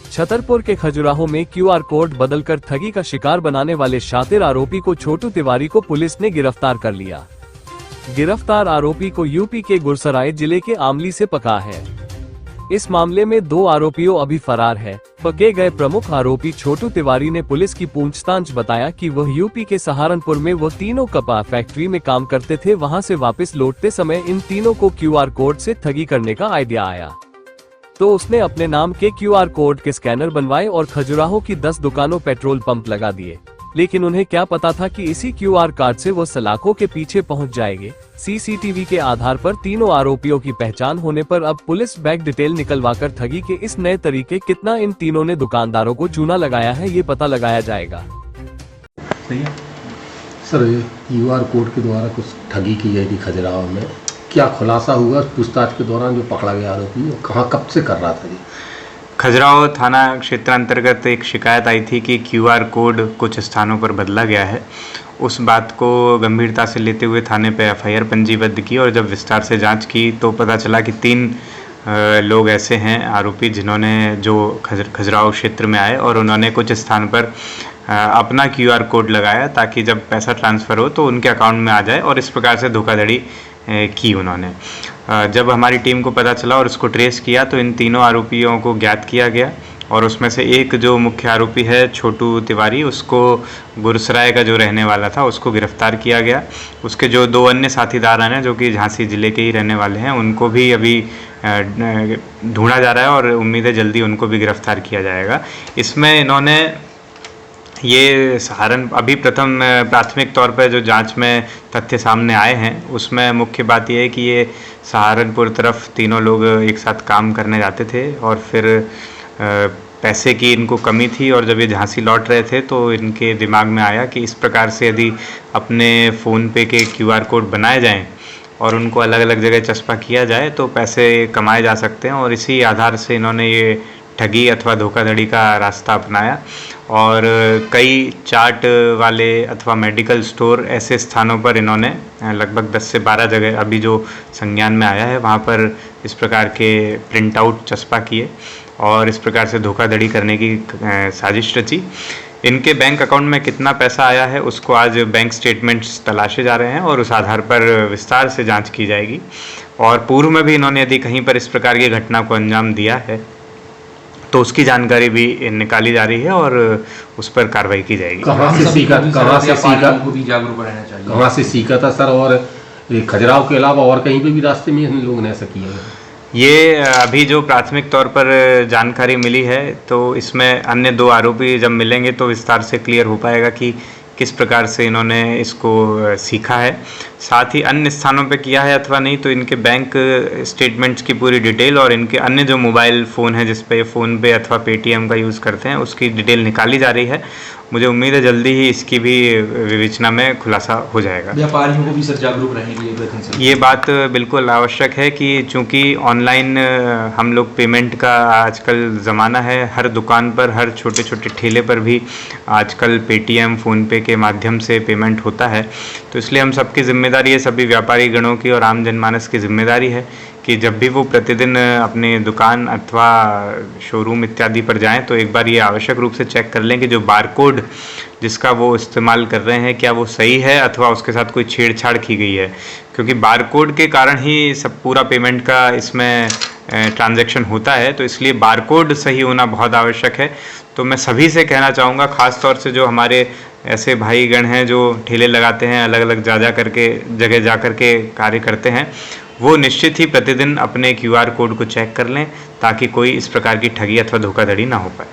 छतरपुर के खजुराहो में QR code बदलकर ठगी का शिकार बनाने वाले शातिर आरोपी को छोटू तिवारी को पुलिस ने गिरफ्तार कर लिया। गिरफ्तार आरोपी को यूपी के गुरसराय जिले के आमली से पकड़ा है। इस मामले में 2 आरोपियों अभी फरार है। पकड़े गए प्रमुख आरोपी छोटू तिवारी ने पुलिस की पूछताछ बताया कि वह यूपी के सहारनपुर में वो तीनों कपड़ा फैक्ट्री में काम करते थे। वहां से वापस लौटते समय इन तीनों को क्यूआर कोड से ठगी करने का आइडिया आया, तो उसने अपने नाम के क्यूआर कोड के स्कैनर बनवाए और खजुराहो की 10 दुकानों पेट्रोल पंप लगा दिए। लेकिन उन्हें क्या पता था कि इसी क्यूआर कार्ड से वो सलाखों के पीछे पहुंच जाएंगे। सीसीटीवी के आधार पर तीनों आरोपियों की पहचान होने पर अब पुलिस बैंक डिटेल निकलवाकर ठगी के इस नए तरीके कितना इन तीनों ने दुकानदारों को चूना लगाया है, ये पता लगाया जाएगा। सही है सर, क्यूआर कोड के द्वारा कुछ ठगी की गई थी खजुराहो में, क्या खुलासा हुआ पूछताछ के दौरान? जो पकड़ा गया आरोपी वो कहाँ कब से कर रहा था जी? खजुराहो थाना क्षेत्र अंतर्गत एक शिकायत आई थी कि क्यूआर कोड कुछ स्थानों पर बदला गया है। उस बात को गंभीरता से लेते हुए थाने पे एफआईआर पंजीबद्ध की और जब विस्तार से जांच की तो पता चला कि 3 लोग ऐसे हैं आरोपी जिन्होंने जो खजुराहो क्षेत्र में आए और उन्होंने कुछ स्थान पर अपना क्यूआर कोड लगाया ताकि जब पैसा ट्रांसफ़र हो तो उनके अकाउंट में आ जाए, और इस प्रकार से धोखाधड़ी की उन्होंने। जब हमारी टीम को पता चला और उसको ट्रेस किया तो इन तीनों आरोपियों को ज्ञात किया गया, और उसमें से एक जो मुख्य आरोपी है छोटू तिवारी, उसको गुरसराय का जो रहने वाला था उसको गिरफ्तार किया गया। उसके जो 2 अन्य साथीदार हैं जो कि झांसी जिले के ही रहने वाले हैं, उनको भी अभी ढूंढा जा रहा है और उम्मीद है जल्दी उनको भी गिरफ्तार किया जाएगा। इसमें इन्होंने ये अभी प्रथम प्राथमिक तौर पर जो जांच में तथ्य सामने आए हैं उसमें मुख्य बात यह है कि ये सहारनपुर तरफ तीनों लोग एक साथ काम करने जाते थे और फिर पैसे की इनको कमी थी, और जब ये झांसी लौट रहे थे तो इनके दिमाग में आया कि इस प्रकार से यदि अपने फ़ोन पे के क्यूआर कोड बनाए जाएं और उनको अलग अलग जगह चस्पा किया जाए तो पैसे कमाए जा सकते हैं, और इसी आधार से इन्होंने ये ठगी अथवा धोखाधड़ी का रास्ता अपनाया। और कई चाट वाले अथवा मेडिकल स्टोर ऐसे स्थानों पर इन्होंने लगभग 10 से 12 जगह अभी जो संज्ञान में आया है वहाँ पर इस प्रकार के प्रिंट आउट चस्पा किए और इस प्रकार से धोखाधड़ी करने की साजिश रची। इनके बैंक अकाउंट में कितना पैसा आया है उसको आज बैंक स्टेटमेंट्स तलाशे जा रहे हैं और उस आधार पर विस्तार से जांच की जाएगी। और पूर्व में भी इन्होंने यदि कहीं पर इस प्रकार की घटना को अंजाम दिया है तो उसकी जानकारी भी निकाली जा रही है और उस पर कार्रवाई की जाएगी। कहाँ से सीखा था सर? और खजुराहो के अलावा और कहीं पे भी रास्ते में इन लोगों ने ऐसा किया है? ये अभी जो प्राथमिक तौर पर जानकारी मिली है तो इसमें अन्य 2 आरोपी जब मिलेंगे तो विस्तार से क्लियर हो पाएगा कि किस प्रकार से इन्होंने इसको सीखा है, साथ ही अन्य स्थानों पे किया है अथवा नहीं। तो इनके बैंक स्टेटमेंट्स की पूरी डिटेल और इनके अन्य जो मोबाइल फ़ोन है जिस पे फ़ोन पे अथवा पेटीएम का यूज़ करते हैं उसकी डिटेल निकाली जा रही है। मुझे उम्मीद है जल्दी ही इसकी भी विवेचना में खुलासा हो जाएगा। व्यापारियों को भी सर जागरूक रहेंगे। ये बात बिल्कुल आवश्यक है कि चूँकि ऑनलाइन हम लोग पेमेंट का आजकल ज़माना है, हर दुकान पर हर छोटे छोटे ठेले पर भी आजकल पेटीएम फ़ोनपे के माध्यम से पेमेंट होता है। तो इसलिए हम सबकी जिम्मेदारी है, सभी व्यापारी गणों की और आम जनमानस की जिम्मेदारी है कि जब भी वो प्रतिदिन अपने दुकान अथवा शोरूम इत्यादि पर जाएं तो एक बार ये आवश्यक रूप से चेक कर लें कि जो बारकोड जिसका वो इस्तेमाल कर रहे हैं क्या वो सही है अथवा उसके साथ कोई छेड़छाड़ की गई है, क्योंकि बारकोड के कारण ही सब पूरा पेमेंट का इसमें ट्रांजैक्शन होता है। तो इसलिए बारकोड सही होना बहुत आवश्यक है। तो मैं सभी से कहना चाहूँगा, ख़ास तौर से जो हमारे ऐसे भाईगण हैं जो ठेले लगाते हैं, अलग अलग जगह जा कर के कार्य करते हैं, वो निश्चित ही प्रतिदिन अपने क्यूआर कोड को चेक कर लें ताकि कोई इस प्रकार की ठगी अथवा धोखाधड़ी ना हो पाए।